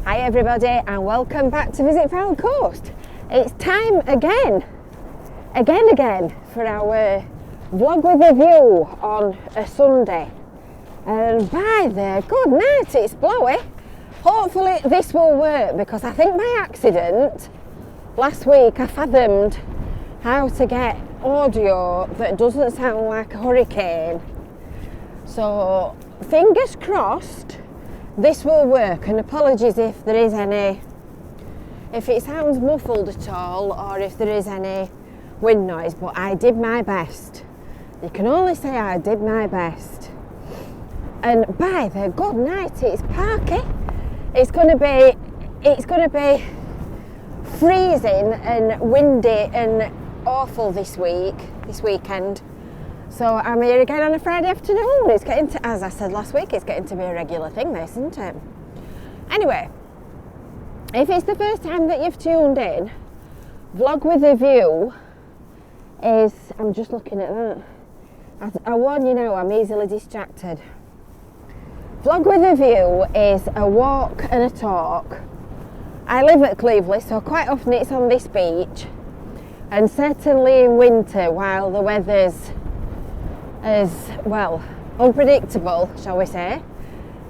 Hi everybody and welcome back to Visit Fylde Coast. It's time again for our vlog with a view on a Sunday. And by the good night, it's blowy. Hopefully this will work because I think by accident last week I fathomed how to get audio that doesn't sound like a hurricane. So fingers crossed this will work, and apologies if there is any, if it sounds muffled at all or if there is any wind noise, but I did my best. You can only say I did my best. And by the good night, it's parky. It's going to be freezing and windy and awful this weekend. So I'm here again on a Friday afternoon. It's getting to, as I said last week, it's getting to be a regular thing, this, isn't it? Anyway, if it's the first time that you've tuned in, vlog with a view is, I'm just looking at that. I warn you now, I'm easily distracted. Vlog with a view is a walk and a talk. I live at Cleveley, so quite often it's on this beach, and certainly in winter while the weather's as well unpredictable, shall we say,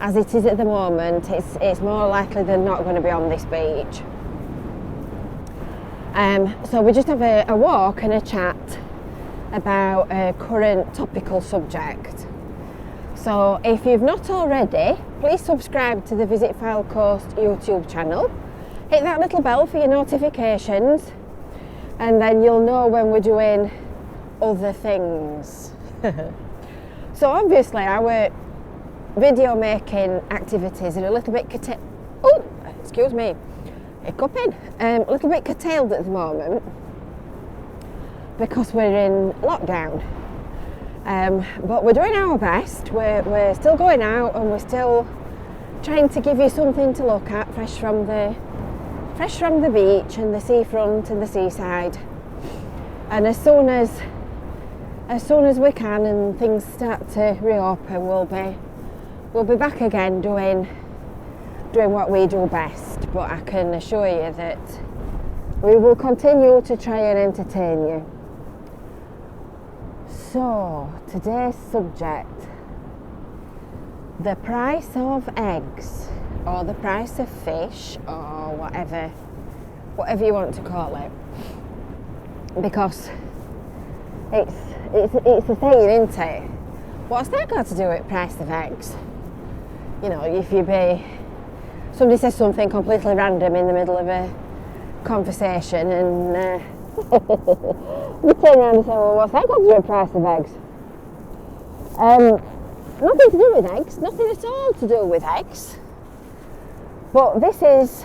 as it is at the moment, it's more likely than not going to be on this beach. So we just have a walk and a chat about a current topical subject. So if you've not already, please subscribe to the Visit Fylde Coast YouTube channel. Hit that little bell for your notifications, and then you'll know when we're doing other things. So obviously our video making activities are a little bit hiccuping, a little bit curtailed at the moment because we're in lockdown. But we're doing our best. We're still going out and we're still trying to give you something to look at, fresh from the beach and the seafront and the seaside. And as soon as we can and things start to reopen, we'll be back again doing what we do best. But I can assure you that we will continue to try and entertain you. So today's subject: the price of eggs, or the price of fish, or whatever you want to call it, because it's a saying, isn't it? What's that got to do with price of eggs? You know, if somebody says something completely random in the middle of a conversation and you turn around and say, well, what's that got to do with price of eggs? Nothing to do with eggs, nothing at all to do with eggs. But this is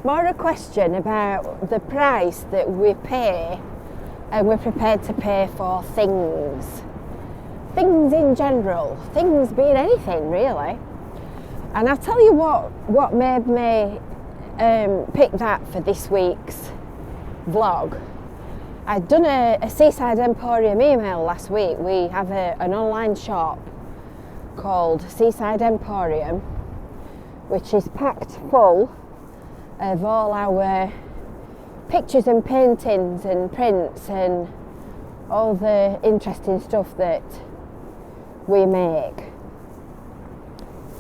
more a question about the price that we pay and we're prepared to pay for things in general, things being anything really. And I'll tell you what made me pick that for this week's vlog. I'd done a Seaside Emporium email last week. We have an online shop called Seaside Emporium, which is packed full of all our pictures and paintings and prints and all the interesting stuff that we make.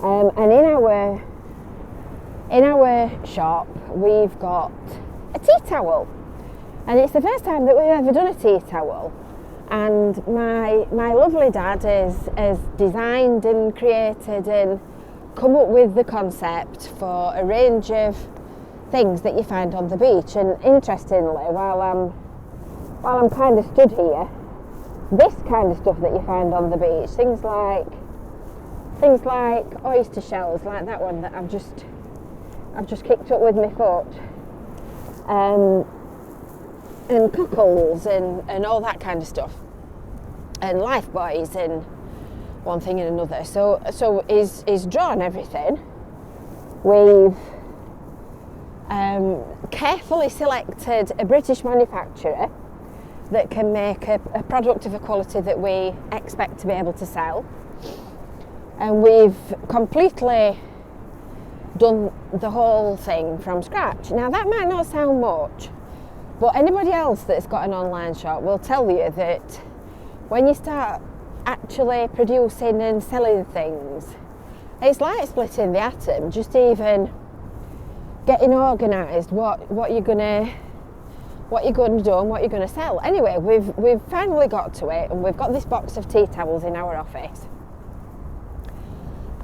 And in our shop we've got a tea towel, and it's the first time that we've ever done a tea towel. And my lovely dad has designed and created and come up with the concept for a range of things that you find on the beach. And interestingly, while I'm kind of stood here, this kind of stuff that you find on the beach, things like oyster shells, like that one that I've just kicked up with my foot, and cockles and all that kind of stuff, and life buoys and one thing and another. So is drawn everything. We've carefully selected a British manufacturer that can make a product of a quality that we expect to be able to sell. And we've completely done the whole thing from scratch. Now that might not sound much, but anybody else that's got an online shop will tell you that when you start actually producing and selling things, it's like splitting the atom. Just even getting organised, what you're gonna do and what you're gonna sell. Anyway, we've finally got to it, and we've got this box of tea towels in our office,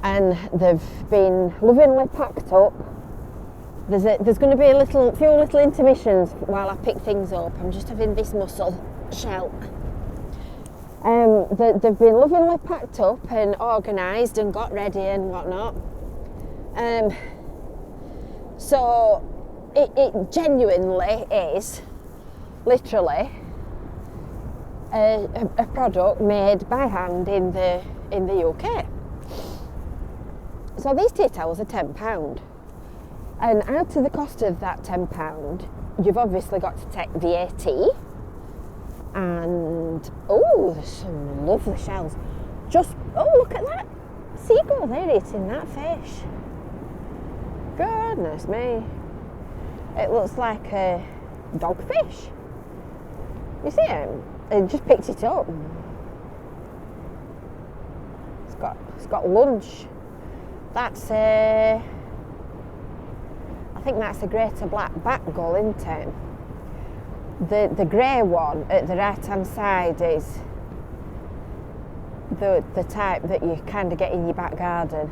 and they've been lovingly packed up. There's going to be a few little intermissions while I pick things up. I'm just having this mussel shell. They've been lovingly packed up and organised and got ready and whatnot. So it genuinely is literally a product made by hand in the UK. So these tea towels are £10. And out of the cost of that £10, you've obviously got to take VAT. And, oh, there's some lovely shells. Look at that seagull there eating that fish. Goodness me. It looks like a dogfish. You see him? He just picked it up. It's got lunch. That's I think that's a greater black back gull, isn't it? The grey one at the right hand side is the type that you kind of get in your back garden.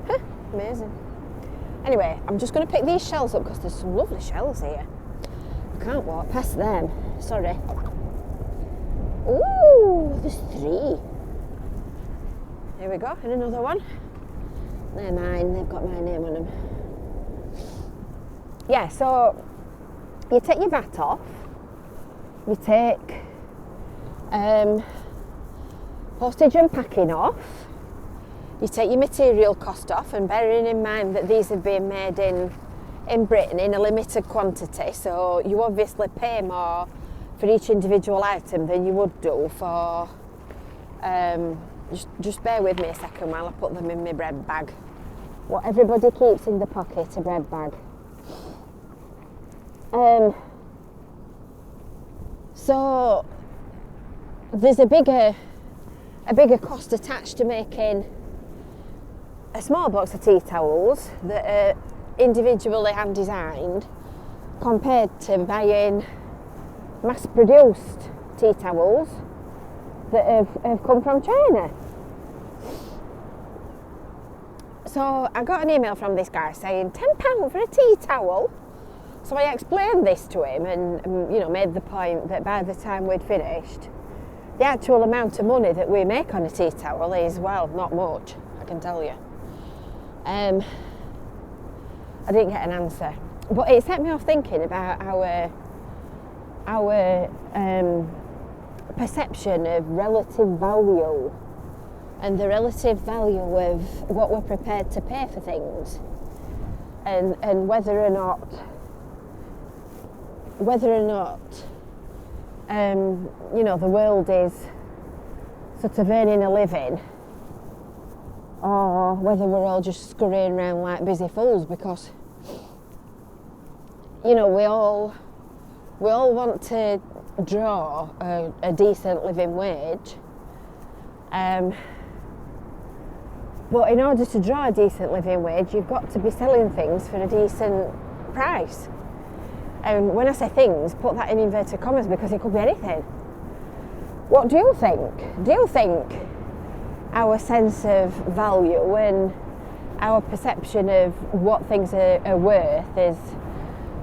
Huh, amazing. Anyway, I'm just going to pick these shells up because there's some lovely shells here. I can't walk past them, sorry. Ooh, there's 3. Here we go, and another one. They're mine, they've got my name on them. Yeah, so you take your VAT off, you take postage and packing off, you take your material cost off, and bearing in mind that these have been made in Britain in a limited quantity, so you obviously pay more for each individual item than you would do for, just bear with me a second while I put them in my bread bag. What everybody keeps in the pocket, a bread bag. So there's a bigger cost attached to making a small box of tea towels that are individually hand designed compared to buying mass-produced tea towels that have come from China. So I got an email from this guy saying £10 for a tea towel. So I explained this to him and made the point that by the time we'd finished, the actual amount of money that we make on a tea towel is, well, not much, I can tell you. I didn't get an answer, but it set me off thinking about our perception of relative value and the relative value of what we're prepared to pay for things, and whether or not the world is sort of earning a living, or whether we're all just scurrying around like busy fools, because we all want to draw a decent living wage, but in order to draw a decent living wage, you've got to be selling things for a decent price. And when I say things, put that in inverted commas, because it could be anything. What do you think? Do you think our sense of value and our perception of what things are worth is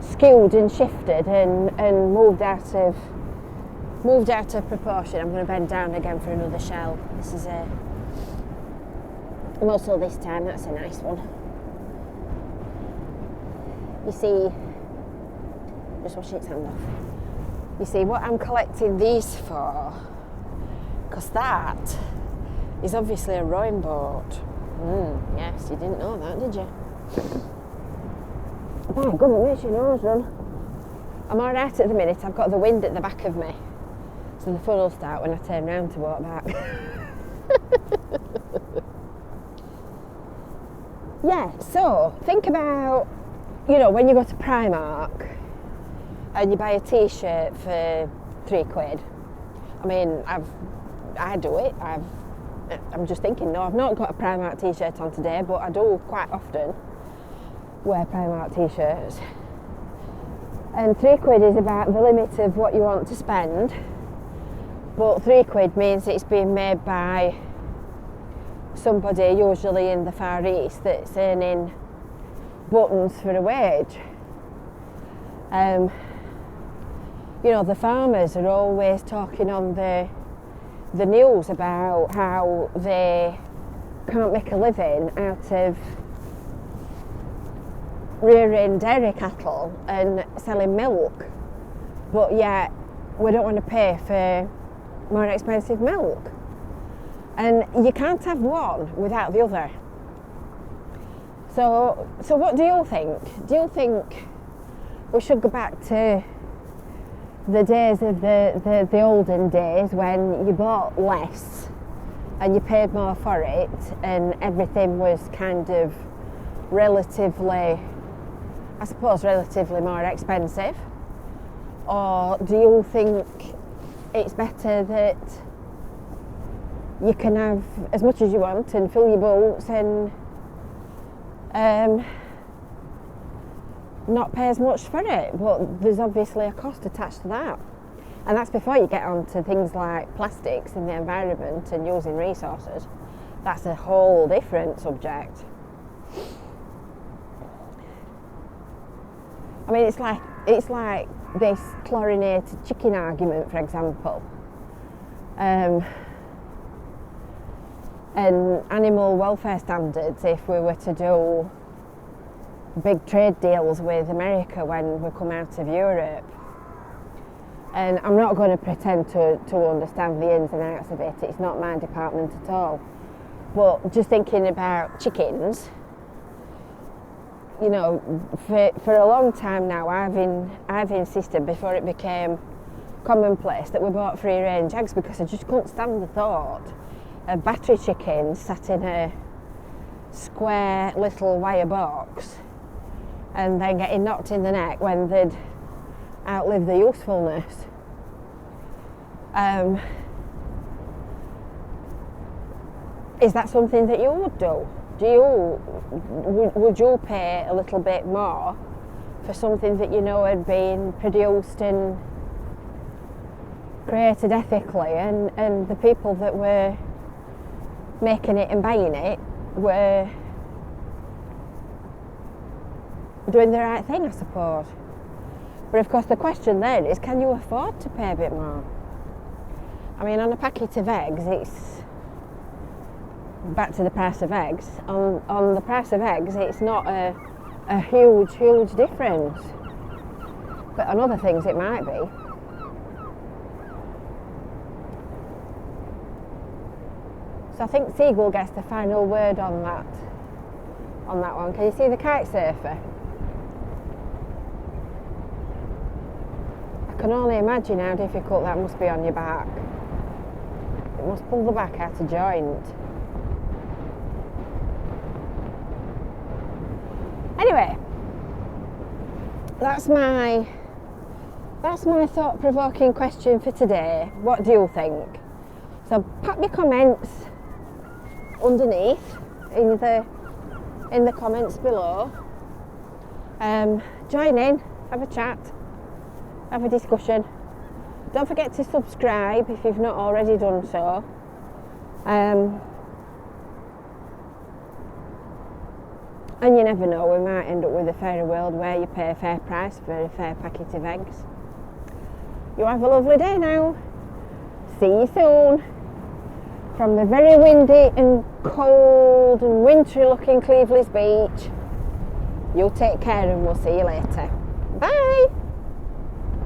skewed and shifted and moved out of proportion? I'm going to bend down again for another shell. This is a mussel this time. That's a nice one. You see, just washing its hand off. You see what I'm collecting these for? Because that is obviously a rowing boat. Yes, you didn't know that, did you? Oh, my goodness, makes your nose run. I'm alright at the minute. I've got the wind at the back of me, so the fun will start when I turn round to walk back. Yeah, so think about, you know, when you go to Primark and you buy a t-shirt for £3. I mean, I do it. I'm just thinking, no, I've not got a Primark t-shirt on today, but I do quite often wear Primark t-shirts. And £3 is about the limit of what you want to spend, but £3 means it's being made by somebody usually in the Far East that's earning buttons for a wage. You know, the farmers are always talking on the news about how they can't make a living out of rearing dairy cattle and selling milk, but yet we don't want to pay for more expensive milk. And you can't have one without the other. So what do you think? Do you think we should go back to the days of the olden days when you bought less and you paid more for it and everything was kind of relatively, I suppose, relatively more expensive? Or do you think it's better that you can have as much as you want and fill your boots and not pay as much for it? But there's obviously a cost attached to that, and that's before you get on to things like plastics and the environment and using resources. That's a whole different subject. I mean, it's like this chlorinated chicken argument, for example, and animal welfare standards. If we were to do big trade deals with America when we come out of Europe, and I'm not going to pretend to understand the ins and outs of it, it's not my department at all, but just thinking about chickens, you know, for a long time now I've insisted, before it became commonplace, that we bought free range eggs, because I just couldn't stand the thought of battery chickens sat in a square little wire box and then getting knocked in the neck when they'd outlived their usefulness. Is that something that you would do? Would you pay a little bit more for something that you know had been produced and created ethically, and the people that were making it and buying it were doing the right thing, I suppose? But of course the question then is, can you afford to pay a bit more? I mean, on a packet of eggs, it's back to the price of eggs. On the price of eggs, it's not a huge difference, but on other things it might be. So I think Seagull gets the final word on that one. Can you see the kite surfer? I can only imagine how difficult that must be on your back. It must pull the back out of joint. Anyway, that's my thought-provoking question for today. What do you think? So pop your comments underneath in the comments below. Join in, have a chat, have a discussion. Don't forget to subscribe if you've not already done so. And you never know, we might end up with a fairy world where you pay a fair price for a fair packet of eggs. You have a lovely day now. See you soon. From the very windy and cold and wintry looking Cleveland's beach. You take care and we'll see you later. Bye.